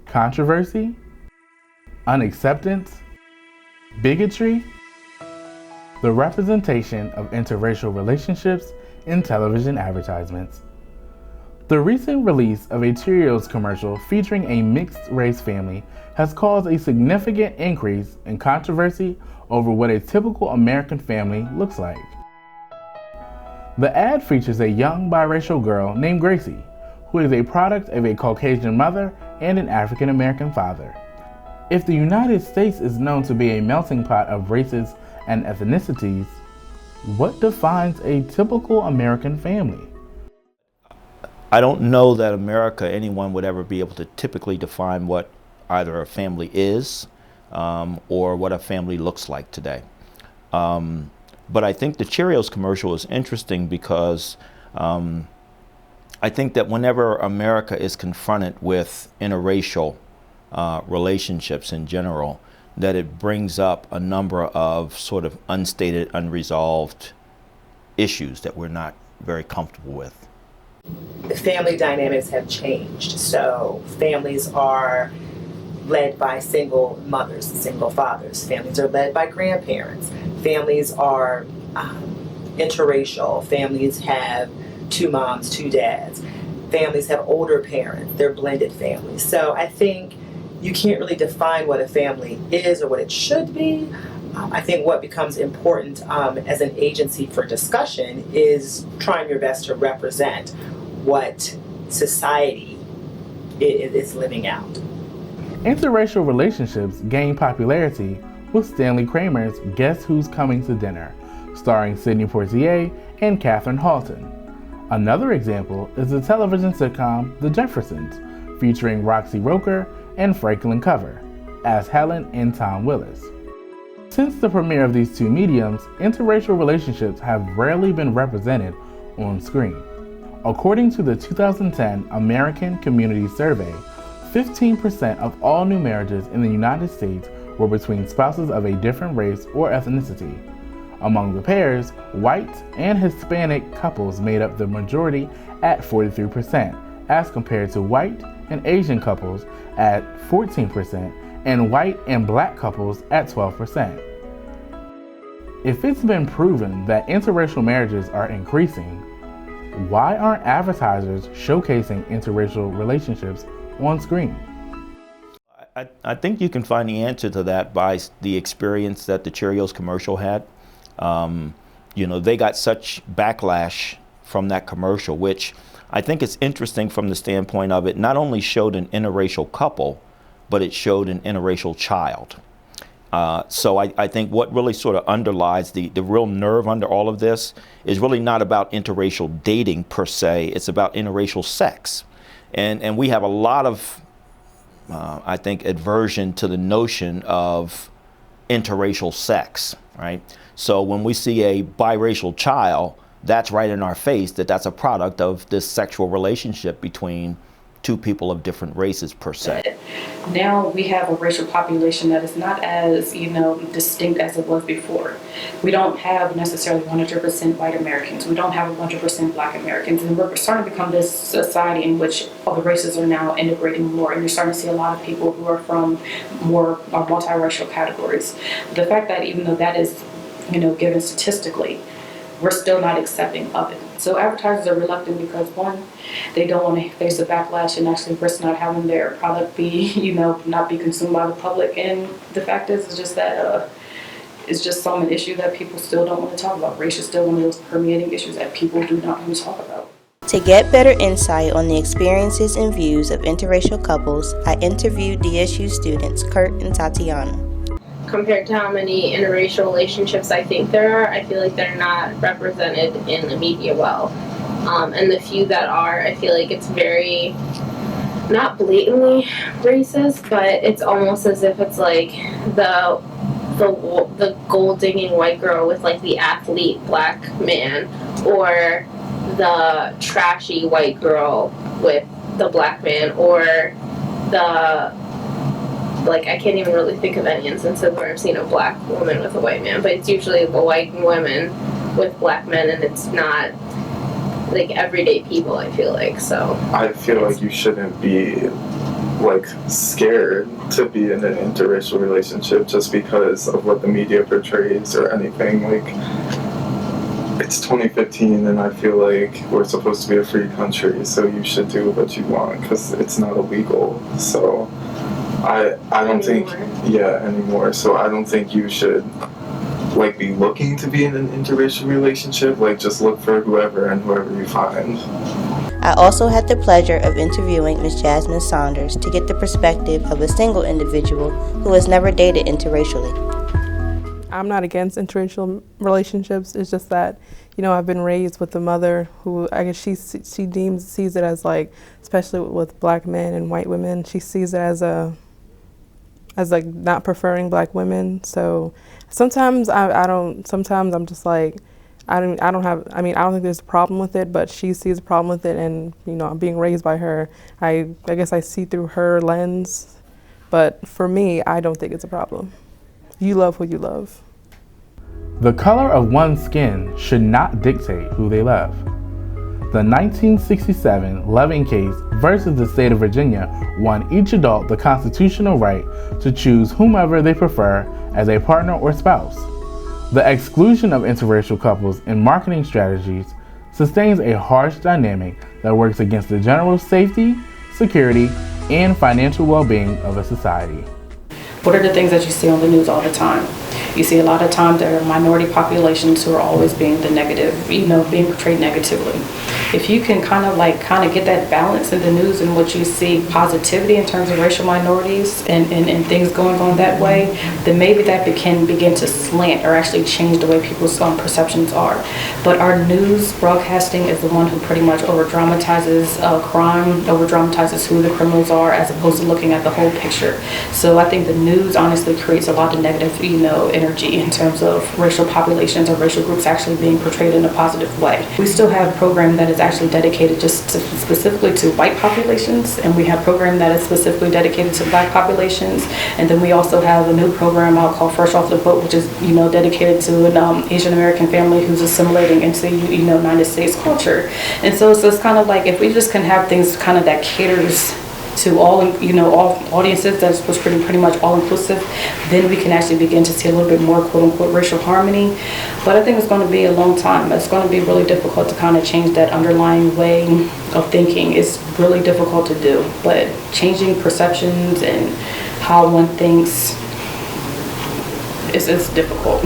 controversy, unacceptance, bigotry, the representation of interracial relationships in television advertisements. The recent release of a Cheerios commercial featuring a mixed-race family has caused a significant increase in controversy over what a typical American family looks like. The ad features a young biracial girl named Gracie, who is a product of a Caucasian mother and an African American father. If the United States is known to be a melting pot of races and ethnicities, what defines a typical American family? I don't know that anyone would ever be able to typically define what either a family is or what a family looks like today. But I think the Cheerios commercial is interesting because I think that whenever America is confronted with interracial relationships in general, that it brings up a number of sort of unstated, unresolved issues that we're not very comfortable with. Family dynamics have changed. So families are led by single mothers, single fathers. Families are led by grandparents. Families are interracial. Families have two moms, two dads. Families have older parents. They're blended families. So I think you can't really define what a family is or what it should be. I think what becomes important as an agency for discussion is trying your best to represent what society is living out. Interracial relationships gained popularity with Stanley Kramer's Guess Who's Coming to Dinner, starring Sidney Poitier and Katherine Halton. Another example is the television sitcom The Jeffersons, featuring Roxy Roker and Franklin Cover as Helen and Tom Willis. Since the premiere of these two mediums, interracial relationships have rarely been represented on screen. According to the 2010 American Community Survey, 15% of all new marriages in the United States were between spouses of a different race or ethnicity. Among the pairs, white and Hispanic couples made up the majority at 43%, as compared to white and Asian couples at 14% and white and black couples at 12%. If it's been proven that interracial marriages are increasing, why aren't advertisers showcasing interracial relationships on screen? I think you can find the answer to that by the experience that the Cheerios commercial had. They got such backlash from that commercial, which I think is interesting from the standpoint of it not only showed an interracial couple, but it showed an interracial child. So I think what really sort of underlies the real nerve under all of this is really not about interracial dating per se, it's about interracial sex. And we have a lot of, I think, aversion to the notion of interracial sex, right? So when we see a biracial child, that's right in our face that that's a product of this sexual relationship between two people of different races per se. Now we have a racial population that is not as, distinct as it was before. We don't have necessarily 100% white Americans. We don't have 100% black Americans. And we're starting to become this society in which all the races are now integrating more. And you're starting to see a lot of people who are from more multiracial categories. The fact that even though that is, given statistically, we're still not accepting of it. So advertisers are reluctant because, one, they don't want to face the backlash and actually risk not having their product be, not be consumed by the public. And the fact is, it's just that it's just an issue that people still don't want to talk about. Race is still one of those permeating issues that people do not want to talk about. To get better insight on the experiences and views of interracial couples, I interviewed DSU students Kurt and Tatiana. Compared to how many interracial relationships I think there are, I feel like they're not represented in the media well. And the few that are, I feel like it's very, not blatantly racist, but it's almost as if it's like the gold digging white girl with like the athlete black man, or the trashy white girl with the black man, or I can't even really think of any instances where I've seen a black woman with a white man, but it's usually the white women with black men, and it's not like everyday people, I feel like. So I feel like you shouldn't be like scared to be in an interracial relationship just because of what the media portrays or anything. Like, it's 2015 and I feel like we're supposed to be a free country, so you should do what you want because it's not illegal. So I don't think anymore. So I don't think you should like be looking to be in an interracial relationship. Like, just look for whoever you find. I also had the pleasure of interviewing Ms. Jasmine Saunders to get the perspective of a single individual who has never dated interracially. I'm not against interracial relationships. It's just that, you know, I've been raised with a mother who, I guess she sees it as like, especially with black men and white women, she sees it as like not preferring black women. So sometimes sometimes I'm just like, I don't think there's a problem with it, but she sees a problem with it, and, you know, I'm being raised by her. I guess I see through her lens, but for me, I don't think it's a problem. You love who you love. The color of one's skin should not dictate who they love. The 1967 Loving case versus the state of Virginia won each adult the constitutional right to choose whomever they prefer as a partner or spouse. The exclusion of interracial couples in marketing strategies sustains a harsh dynamic that works against the general safety, security, and financial well-being of a society. What are the things that you see on the news all the time? You see a lot of times there are minority populations who are always being the negative, you know, being portrayed negatively. If you can kind of get that balance in the news and what you see positivity in terms of racial minorities and things going on that way, then maybe that can begin to slant or actually change the way people's perceptions are. But our news broadcasting is the one who pretty much over-dramatizes crime, over-dramatizes who the criminals are, as opposed to looking at the whole picture. So I think the news honestly creates a lot of negative, you know, energy in terms of racial populations or racial groups actually being portrayed in a positive way. We still have a program that is actually dedicated specifically to white populations, and we have a program that is specifically dedicated to black populations, and then we also have a new program I'll call Fresh Off the Boat, which is, you know, dedicated to an Asian American family who's assimilating into, you know, United States culture. And so it's kind of like, if we just can have things kind of that caters to all, you know, all audiences, that was pretty much all inclusive, then we can actually begin to see a little bit more quote unquote racial harmony. But I think it's going to be a long time. It's going to be really difficult to kind of change that underlying way of thinking. It's really difficult to do, but changing perceptions and how one thinks is difficult.